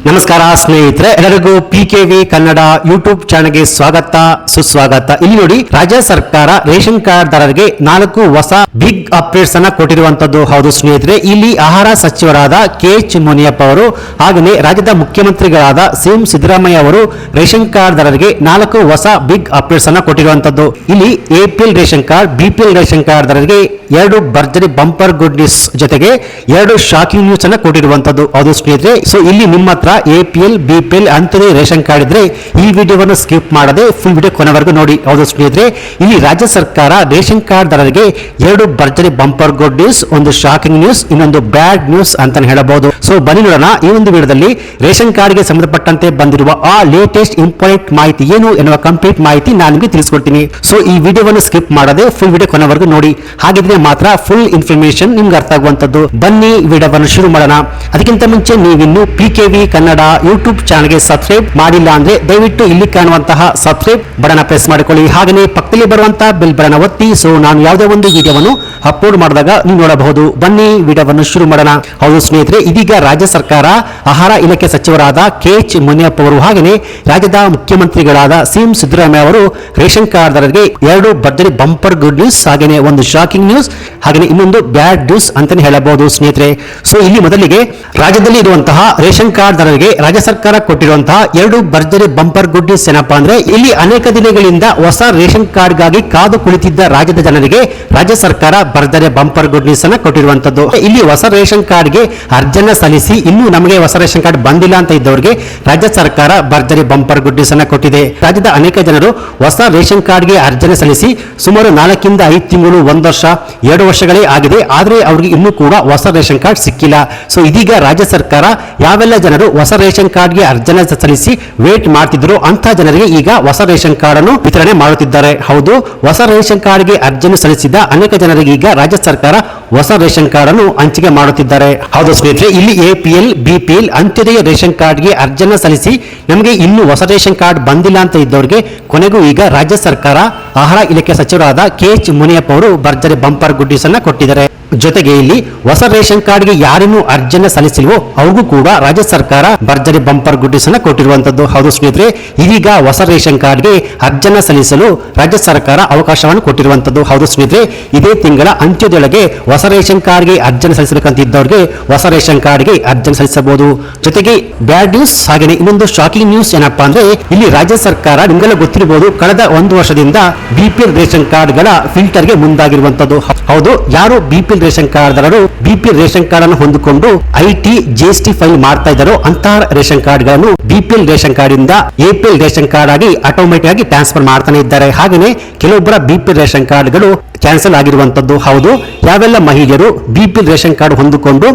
ನಮಸ್ಕಾರ ಸ್ನೇಹಿತರೆ, ಎಲ್ಲರಿಗೂ ಪಿಕೆವಿ ಕನ್ನಡ ಯೂಟ್ಯೂಬ್ ಚಾನೆಲ್ಗೆ ಸ್ವಾಗತ ಸುಸ್ವಾಗತ. ಇಲ್ಲಿ ನೋಡಿ, ರಾಜ್ಯ ಸರ್ಕಾರ ರೇಷನ್ ಕಾರ್ಡ್ ದಾರರಿಗೆ 4 ಹೊಸ ಬಿಗ್ ಅಪ್ಡೇಟ್ಸ್ ಅನ್ನ ಕೊಟ್ಟಿರುವಂತದ್ದು. ಹೌದು ಸ್ನೇಹಿತರೆ, ಇಲ್ಲಿ ಆಹಾರ ಸಚಿವರಾದ ಕೆ.ಎಚ್. ಮುನಿಯಪ್ಪ ಅವರು ಹಾಗೆಯೇ ರಾಜ್ಯದ ಮುಖ್ಯಮಂತ್ರಿಗಳಾದ ಸಿಎಂ ಸಿದ್ದರಾಮಯ್ಯ ಅವರು ರೇಷನ್ ಕಾರ್ಡ್ ದಾರರಿಗೆ 4 ಹೊಸ ಬಿಗ್ ಅಪ್ಡೇಟ್ಸ್ ಅನ್ನ ಕೊಟ್ಟಿರುವಂತದ್ದು. ಇಲ್ಲಿ APL ration card, BPL ration card ದಾರರಿಗೆ 2 ಭರ್ಜರಿ ಬಂಪರ್ ಗುಡ್ ನ್ಯೂಸ್ ಜೊತೆಗೆ 2 ಶಾಕಿಂಗ್ ನ್ಯೂಸ್ ಅನ್ನ ಕೊಟ್ಟಿರುವಂತದ್ದು. ಹೌದು ಸ್ನೇಹಿತರೆ, ಸೊ ಇಲ್ಲಿ ನಿಮ್ಮ ಹತ್ರ ಎಪಿಎಲ್ ಬಿಪಿಎಲ್ ಅಂಥದೇ ರೇಷನ್ ಕಾರ್ಡ್ ಇದ್ರೆ ಈ ವಿಡಿಯೋವನ್ನು ಸ್ಕಿಪ್ ಮಾಡದೆ ಫುಲ್ ವಿಡಿಯೋ ಕೊನೆವರೆಗೂ ನೋಡಿ. ಹೌದು ಸ್ನೇಹಿತರೆ, ಇಲ್ಲಿ ರಾಜ್ಯ ಸರ್ಕಾರ ರೇಷನ್ ಕಾರ್ಡ್ ದಾರರಿಗೆ 2 ಭರ್ಜರಿ ಬಂಪರ್ ಗುಡ್ ನ್ಯೂಸ್, ಒಂದು ಶಾಕಿಂಗ್ ನ್ಯೂಸ್, ಇನ್ನೊಂದು ಬ್ಯಾಡ್ ನ್ಯೂಸ್ ಅಂತ ಹೇಳಬಹುದು. ಸೊ ಬನ್ನಿ ನೋಡೋಣ. ಈ ಒಂದು ವಿಡಿಯೋದಲ್ಲಿ ರೇಷನ್ ಕಾರ್ಡ್ಗೆ ಸಂಬಂಧಪಟ್ಟಂತೆ ಬಂದಿರುವ ಆ ಲೇಟೆಸ್ಟ್ ಇಂಪಾರ್ಟೆಂಟ್ ಮಾಹಿತಿ ಏನು ಎನ್ನುವ ಕಂಪ್ಲೀಟ್ ಮಾಹಿತಿ ನಾನು ನಿಮಗೆ ತಿಳಿಸ್ಕೊಡ್ತೀನಿ. ಸೊ ಈ ವಿಡಿಯೋವನ್ನು ಸ್ಕಿಪ್ ಮಾಡದೆ ಫುಲ್ ವಿಡಿಯೋ ಕೊನೆವರೆಗೂ ನೋಡಿ. ಹಾಗಿದ್ರೆ ಮಾತ್ರ ಫುಲ್ ಇನ್ಫಾರ್ಮೇಶನ್ ನಿಮ್ಗೆ ಅರ್ಥ ಆಗುವಂತದ್ದು. ಬನ್ನಿ ವಿಡಿಯೋವನ್ನು ಶುರು ಮಾಡೋಣ. ಅದಕ್ಕಿಂತ ಮುಂಚೆ ನೀವಿನ್ನು ಪಿಕೆವಿ ಕನ್ನಡ ಯೂಟ್ಯೂಬ್ ಚಾನಲ್ಗೆ ಸಬ್ಸ್ಕ್ರೈಬ್ ಮಾಡಿಲ್ಲ ಅಂದ್ರೆ ದಯವಿಟ್ಟು ಇಲ್ಲಿ ಕಾಣುವಂತಹ ಸಬ್ಸ್ಕ್ರೈಬ್ ಬಟನ್ ಪ್ರೆಸ್ ಮಾಡಿಕೊಳ್ಳಿ. ಹಾಗೆಯೇ ಪಕ್ಕದಲ್ಲಿ ಬರುವಂತಹ ಬೆಲ್ ಬಟನ್ ಒತ್ತಿ. ಸೊ ನಾನು ಯಾವುದೇ ಒಂದು ವಿಡಿಯೋವನ್ನು ಅಪ್ಲೋಡ್ ಮಾಡಿದಾಗ ನೀವು ನೋಡಬಹುದು. ಬನ್ನಿ ವಿಡಿಯೋವನ್ನು ಶುರು ಮಾಡೋಣ. ಹೌದು ಸ್ನೇಹಿತರೆ, ಇದೀಗ ರಾಜ್ಯ ಸರ್ಕಾರ ಆಹಾರ ಇಲಾಖೆ ಸಚಿವರಾದ ಕೆ.ಎಚ್. ಮುನಿಯಪ್ಪ ಅವರು ಹಾಗೆಯೇ ರಾಜ್ಯದ ಮುಖ್ಯಮಂತ್ರಿಗಳಾದ ಸಿಎಂ ಸಿದ್ದರಾಮಯ್ಯ ಅವರು ರೇಷನ್ ಕಾರ್ಡ್ ದಾರರಿಗೆ 2 ಭರ್ಜರಿ ಬಂಪರ್ ಗುಡ್ ನ್ಯೂಸ್, ಹಾಗೆಯೇ ಒಂದು ಶಾಕಿಂಗ್ ನ್ಯೂಸ್, ಹಾಗೆಯೇ ಇನ್ನೊಂದು ಬ್ಯಾಡ್ ನ್ಯೂಸ್ ಅಂತಾನೆ ಹೇಳಬಹುದು ಸ್ನೇಹಿತರೆ. ಸೊ ಇಲ್ಲಿ ಮೊದಲಿಗೆ ರಾಜ್ಯದಲ್ಲಿ ಇರುವಂತಹ ರೇಷನ್ ಕಾರ್ಡ್ ದಾರರಿಗೆ ರಾಜ್ಯ ಸರ್ಕಾರ ಕೊಟ್ಟಿರುವಂತಹ 2 ಭರ್ಜರಿ ಬಂಪರ್ ಗುಡ್ ನ್ಯೂಸ್ ಏನಪ್ಪಾ ಅಂದ್ರೆ, ಇಲ್ಲಿ ಅನೇಕ ದಿನಗಳಿಂದ ಹೊಸ ರೇಷನ್ ಕಾರ್ಡ್ ಗಾಗಿ ಕಾದು ಕುಳಿತಿದ್ದ ರಾಜ್ಯದ ಜನರಿಗೆ ರಾಜ್ಯ ಸರ್ಕಾರ ಭರ್ಜರಿ ಬಂಪರ್ ಗುಡ್ ನ್ಯೂಸ್ ಅನ್ನ ಕೊಟ್ಟಿರುವಂತದ್ದು. ಇಲ್ಲಿ ಹೊಸ ರೇಷನ್ ಕಾರ್ಡ್ ಗೆ ಅರ್ಜಿಯನ್ನ ಸಲ್ಲಿಸಿ ಇನ್ನೂ ನಮಗೆ ಹೊಸ ರೇಷನ್ ಕಾರ್ಡ್ ಬಂದಿಲ್ಲ ಅಂತ ಇದ್ದವರಿಗೆ ರಾಜ್ಯ ಸರ್ಕಾರ ಭರ್ಜರಿ ಬಂಪರ್ ಗುಡ್ ನ್ಯೂಸ್ ಅನ್ನ ಕೊಟ್ಟಿದೆ. ರಾಜ್ಯದ ಅನೇಕ ಜನರು ಹೊಸ ರೇಷನ್ ಕಾರ್ಡ್ ಗೆ ಅರ್ಜಿಯನ್ನ ಸಲ್ಲಿಸಿ ಸುಮಾರು 4 ರಿಂದ 5 ತಿಂಗಳು, 1 ವರ್ಷ, 2 ವರ್ಷಗಳೇ ಆಗಿದೆ. ಆದ್ರೆ ಅವರಿಗೆ ಇನ್ನೂ ಕೂಡ ಹೊಸ ರೇಷನ್ ಕಾರ್ಡ್ ಸಿಕ್ಕಿಲ್ಲ. ಸೊ ಇದೀಗ ರಾಜ್ಯ ಸರ್ಕಾರ ಯಾವೆಲ್ಲ ಜನರು ಹೊಸ ರೇಷನ್ ಕಾರ್ಡ್ ಗೆ ಅರ್ಜಿಯನ್ನ ಸಲ್ಲಿಸಿ ವೇಟ್ ಮಾಡ್ತಿದ್ರು ಅಂತ ಜನರಿಗೆ ಈಗ ಹೊಸ ರೇಷನ್ ಕಾರ್ಡ್ ಅನ್ನು ವಿತರಣೆ ಮಾಡುತ್ತಿದ್ದಾರೆ. ಹೌದು, ಹೊಸ ರೇಷನ್ ಕಾರ್ಡ್ ಗೆ ಅರ್ಜಿಯನ್ನು ಸಲ್ಲಿಸಿದ ಅನೇಕ ಜನರಿಗೆ ಈಗ ರಾಜ್ಯ ಸರ್ಕಾರ ಹೊಸ ರೇಷನ್ ಕಾರ್ಡ್ ಅನ್ನು ಹಂಚಿಕೆ ಮಾಡುತ್ತಿದ್ದಾರೆ. ಹೌದು ಸ್ನೇಹಿತರೆ, ಇಲ್ಲಿ APL BPL Antyodaya ration card ಗೆ ಅರ್ಜಿಯನ್ನ ಸಲ್ಲಿಸಿ ನಮಗೆ ಇನ್ನೂ ಹೊಸ ರೇಷನ್ ಕಾರ್ಡ್ ಬಂದಿಲ್ಲ ಅಂತ ಇದ್ದವರಿಗೆ ಕೊನೆಗೂ ಈಗ ರಾಜ್ಯ ಸರ್ಕಾರ ಆಹಾರ ಇಲಾಖೆ ಸಚಿವರಾದ ಕೆ.ಎಚ್. ಮುನಿಯಪ್ಪ ಅವರು ಭರ್ಜರಿ ಬಂಪರ್ ಗುಡ್ ನ್ಯೂಸ್ ಅನ್ನ ಕೊಟ್ಟಿದ್ದಾರೆ. ಜೊತೆಗೆ ಇಲ್ಲಿ ಹೊಸ ರೇಷನ್ ಕಾರ್ಡ್ ಗೆ ಯಾರೇನು ಅರ್ಜಿಯನ್ನ ಸಲ್ಲಿಸಿಲ್ವೋ ಅವ್ರಿಗೂ ಕೂಡ ರಾಜ್ಯ ಸರ್ಕಾರ ಭರ್ಜರಿ ಬಂಪರ್ ಗುಡ್ ನ್ಯೂಸ್ ಅನ್ನ ಕೊಟ್ಟಿರುವಂತದ್ದು. ಹೌದು ಸ್ನೇಹಿತರೆ, ಇದೀಗ ಹೊಸ ರೇಷನ್ ಕಾರ್ಡ್ ಗೆ ಅರ್ಜಿಯನ್ನ ಸಲ್ಲಿಸಲು ರಾಜ್ಯ ಸರ್ಕಾರ ಅವಕಾಶವನ್ನು ಕೊಟ್ಟಿರುವಂತದ್ದು. ಹೌದು ಸ್ನೇಹಿತರೆ, ಇದೇ ತಿಂಗಳ ಅಂತ್ಯದೊಳಗೆ ಹೊಸ ರೇಷನ್ ಕಾರ್ಡ್ ಗೆ ಅರ್ಜಿಯನ್ನ ಸಲ್ಲಿಸಬೇಕಂತಿದ್ದವರಿಗೆ ಹೊಸ ರೇಷನ್ ಕಾರ್ಡ್ ಗೆ ಅರ್ಜಿಯನ್ನ ಸಲ್ಲಿಸಬಹುದು. ಜೊತೆಗೆ ಬ್ಯಾಡ್ ನ್ಯೂಸ್, ಹಾಗೆಯೇ ಇನ್ನೊಂದು ಶಾಕಿಂಗ್ ನ್ಯೂಸ್ ಏನಪ್ಪಾ ಅಂದ್ರೆ, ಇಲ್ಲಿ ರಾಜ್ಯ ಸರ್ಕಾರ ನಿಮಗೆಲ್ಲ ಗೊತ್ತಿರಬಹುದು, ಕಳೆದ 1 ವರ್ಷದಿಂದ ಬಿಪಿಎಲ್ ರೇಷನ್ ಕಾರ್ಡ್ ಗಳ ಫಿಲ್ಟರ್ ಗೆ ಮುಂದಾಗಿರುವಂತದ್ದು. ಹೌದು, ಯಾರು ಬಿಪಿಎಲ್ ರೇಷನ್ ಕಾರ್ಡ್ ದಾರರು ಬಿಪಿಎಲ್ ರೇಷನ್ ಕಾರ್ಡ್ ಅನ್ನು ಹೊಂದಿಕೊಂಡು ಐಟಿ ಜಿಎಸ್ಟಿ ಫೈಲ್ ಮಾಡ್ತಾ ಇದ್ದಾರೋ ಅಂತಹ ರೇಷನ್ ಕಾರ್ಡ್ ಗಳನ್ನು ಬಿಪಿಎಲ್ ರೇಷನ್ ಕಾರ್ಡ್ ಇಂದ ಎಪಿಎಲ್ ರೇಷನ್ ಕಾರ್ಡ್ ಆಗಿ ಆಟೋಮೆಟಿಕ್ ಆಗಿ ಟ್ರಾನ್ಸ್ಫರ್ ಮಾಡ್ತಾನೆ ಇದ್ದಾರೆ. ಹಾಗೆಯೇ ಕೆಲವೊಬ್ಬರ ಬಿಪಿಎಲ್ ರೇಷನ್ ಕಾರ್ಡ್ ಗಳು ಕ್ಯಾನ್ಸಲ್ ಆಗಿರುವಂತದ್ದು. ಹೌದು, ಯಾವೆಲ್ಲ ಮಹಿಳೆಯರು ಬಿಪಿಎಲ್ ರೇಷನ್ ಕಾರ್ಡ್ ಹೊಂದಿಕೊಂಡು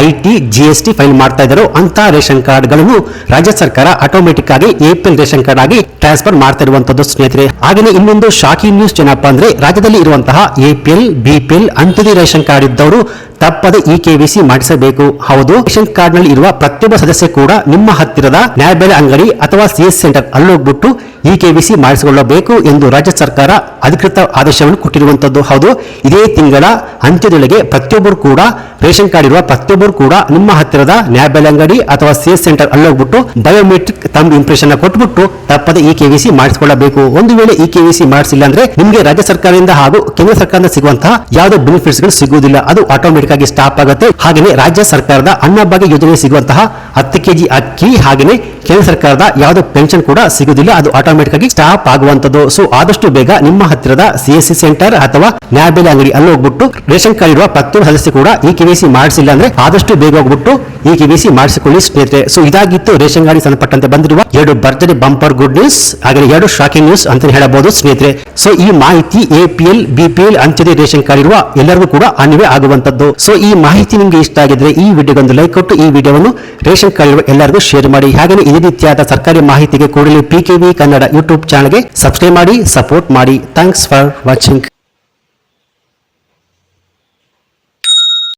ಐಟಿ ಜಿಎಸ್ಟಿ ಫೈಲ್ ಮಾಡ್ತಾ ಇದ್ದಾರೋ ಅಂತಹ ರೇಷನ್ ಕಾರ್ಡ್ ಗಳನ್ನು ರಾಜ್ಯ ಸರ್ಕಾರ ಆಟೋಮೆಟಿಕ್ ಆಗಿ ಎಪಿಎಲ್ ರೇಷನ್ ಕಾರ್ಡ್ ಆಗಿ ಟ್ರಾನ್ಸ್ಫರ್ ಮಾಡ್ತಾ ಇರುವಂತದ್ದು ಸ್ನೇಹಿತರೆ. ಹಾಗೆಯೇ ಇನ್ನೊಂದು ಶಾಕಿಂಗ್ ನ್ಯೂಸ್ ಏನಪ್ಪಾ ಅಂದ್ರೆ, ರಾಜ್ಯದಲ್ಲಿ ಇರುವಂತಹ APL BPL Antyodaya ration card ಇದ್ದವರು ತಪ್ಪದೆ ಇಕೆವಿಸಿ ಮಾಡಿಸಬೇಕು. ಹೌದು, ರೇಷನ್ ಕಾರ್ಡ್ ನಲ್ಲಿ ಇರುವ ಪ್ರತಿಯೊಬ್ಬ ಸದಸ್ಯ ಕೂಡ ನಿಮ್ಮ ಹತ್ತಿರದ ನ್ಯಾಯಬೆಲೆ ಅಂಗಡಿ ಅಥವಾ ಸಿಎಸ್ ಸೆಂಟರ್ ಅಲ್ಲೋಗ್ಬಿಟ್ಟು ಇಕೆವಿಸಿ ಮಾಡಿಸಿಕೊಳ್ಳಬೇಕು ಎಂದು ರಾಜ್ಯ ಸರ್ಕಾರ ಅಧಿಕೃತ ಆದೇಶವನ್ನು ಕೊಟ್ಟಿರುವಂತದ್ದು. ಹೌದು, ಇದೇ ತಿಂಗಳ ಅಂತ್ಯದೊಳಗೆ ಪ್ರತಿಯೊಬ್ಬರು ಕೂಡ ರೇಷನ್ ಕಾರ್ಡ್ ಇರುವ ಪ್ರತಿಯೊಬ್ಬರು ಕೂಡ ನಿಮ್ಮ ಹತ್ತಿರದ ನ್ಯಾಯಬೆಲೆ ಅಂಗಡಿ ಅಥವಾ ಸಿಎಸ್ ಸೆಂಟರ್ ಅಲ್ಲೋಗ್ಬಿಟ್ಟು ಬಯೋಮೆಟ್ರಿಕ್ ತಮ್ಮ ಇಂಪ್ರೆಷನ್ ಕೊಟ್ಬಿಟ್ಟು ತಪ್ಪದೆ ಇಕೆವಿಸಿ ಮಾಡಿಸಿಕೊಳ್ಳಬೇಕು. ಒಂದು ವೇಳೆ ಇಕೆವಿಸಿ ಮಾಡಿಸಿಲ್ಲ ಅಂದ್ರೆ ನಿಮಗೆ ರಾಜ್ಯ ಸರ್ಕಾರದಿಂದ ಹಾಗೂ ಕೇಂದ್ರ ಸರ್ಕಾರದಿಂದ ಸಿಗುವಂತಹ ಯಾವುದೇ ಬೆನಿಫಿಟ್ಸ್ ಗಳು ಸಿಗುವುದಿಲ್ಲ, ಅದು ಆಟೋಮೆಟಿಕ್ ಆಗಿ ಸ್ಟಾಪ್ ಆಗುತ್ತೆ. ಹಾಗೆಯೇ ರಾಜ್ಯ ಸರ್ಕಾರದ ಅನ್ನಭಾಗ್ಯ ಯೋಜನೆ ಸಿಗುವಂತಹ 10 ಕೆಜಿ ಅಕ್ಕಿ, ಹಾಗೆಯೇ ಕೇಂದ್ರ ಸರ್ಕಾರದ ಯಾವುದೇ ಪೆನ್ಷನ್ ಕೂಡ ಸಿಗುವುದಿಲ್ಲ, ಅದು ಆಟೋಮೆಟಿಕ್ ಆಗಿ ಸ್ಟಾಪ್ ಆಗುವಂತದ್ದು. ಸೊ ಆದಷ್ಟು ಬೇಗ ನಿಮ್ಮ ಹತ್ತಿರದ ಸಿಎಸ್ಸಿ ಸೆಂಟರ್ ಅಥವಾ ನ್ಯಾಯಬೆಲೆ ಅಂಗಡಿ ಅಲ್ಲಿ ಹೋಗ್ಬಿಟ್ಟು ರೇಷನ್ ಕಾರ್ಡ್ ಇರುವ ಪ್ರತಿಯೊಬ್ಬ ಸದಸ್ಯ ಕೂಡ ಇಕೆವಿಸಿ ಮಾಡಿಸಿಲ್ಲ ಅಂದ್ರೆ ಆದಷ್ಟು ಬೇಗ ಹೋಗ್ಬಿಟ್ಟು ಇಕೆವಿಸಿ ಮಾಡಿಸಿಕೊಳ್ಳಿ ಸ್ನೇಹಿತರೆ. ಸೊ ಇದಾಗಿತ್ತು ರೇಷನ್ ಕಾರ್ಡ್ ಸಂಬಂಧಪಟ್ಟಂತೆ ಬಂದಿರುವ 2 ಭರ್ಜರಿ ಬಂಪರ್ ಗುಡ್ ನ್ಯೂಸ್, ಹಾಗೆ 2 ಶಾಕಿಂಗ್ ನ್ಯೂಸ್ ಅಂತ ಹೇಳಬಹುದು ಸ್ನೇಹಿತರೆ. ಸೊ ಈ ಮಾಹಿತಿ APL BPL Antyodaya ration card ಇರುವ ಎಲ್ಲರಿಗೂ ಕೂಡ ಅನ್ವಯ ಆಗುವಂತದ್ದು. ಸೊ ಈ ಮಾಹಿತಿ ನಿಮಗೆ ಇಷ್ಟ ಆಗಿದ್ರೆ ಈ ವಿಡಿಯೋಗೊಂದು ಲೈಕ್ ಕೊಟ್ಟು ಈ ವಿಡಿಯೋವನ್ನು ರೇಷನ್ ಕಾರ್ಡ್ ಇರುವ ಎಲ್ಲರಿಗೂ ಶೇರ್ ಮಾಡಿ. ಹಾಗೆ ಇದೇ ರೀತಿಯಾದ ಸರ್ಕಾರಿ ಮಾಹಿತಿಗೆ ಕೂಡಲೇ ಪಿಕೆವಿ ಕನ್ನಡ ಯೂಟ್ಯೂಬ್ ಚಾನಲ್ಗೆ ಸಬ್ಸ್ಕ್ರೈಬ್ ಮಾಡಿ, ಸಪೋರ್ಟ್ ಮಾಡಿ. Thanks for watching.